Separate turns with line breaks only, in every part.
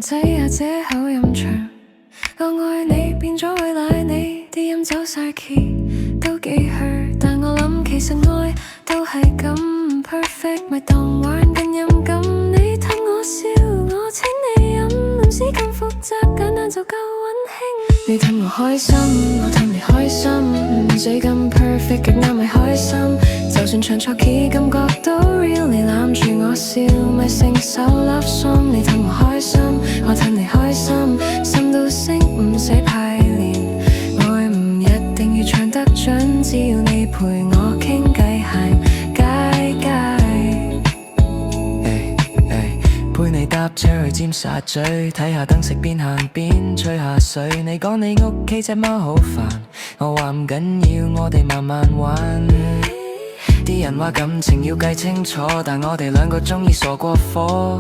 仔啊借口陰長，我愛你變咗會賴你，啲音走晒 key 都幾 hurt，但我諗其實愛都係咁唔 perfect， 咪當玩更任感。你氹我笑，我請你飲，唔使咁複雜，簡單就夠溫馨。你氹我開心，我氹你開心，唔使咁 perfect， 極啱咪開心。就算唱錯 key，感覺都 real， 你攬住我笑，咪成首 love song。你氹我開心，我氹你開心，心都升，唔使排練。愛唔一定要唱得準，只要你陪我傾偈行街街。
陪你搭車去尖沙咀，睇下燈飾邊行邊吹下水。你講你屋企隻貓好煩，我話唔緊要，我哋慢慢玩。啲人話感情要計清楚，但我哋兩個鍾意傻過火。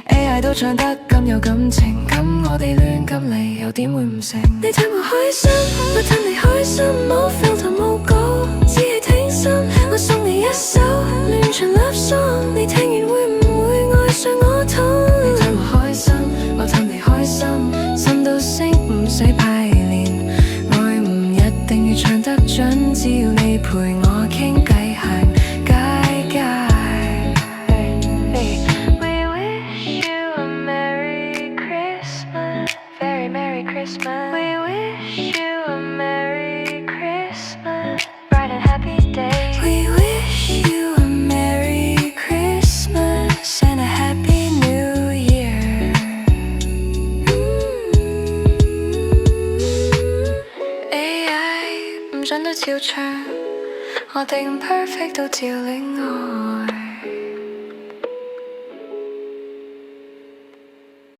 AI 都唱得咁有感情，咁我哋亂咁嚟又點會唔成？
你氹我開心，我氹你開心，冇 filter 冇稿，只係聽心。我送你一首亂唱 love song， 你聽完會唔會愛上我痛？你氹我開心，我氹你開心，心都升，唔使排練。愛唔一定要唱得準，只要你陪我傾偈行街街。We wish you a Merry Christmas, bright and happy day. We wish you a Merry Christmas and a Happy New Year. AI 唔準都照唱，我哋咁 perfect 都照領我。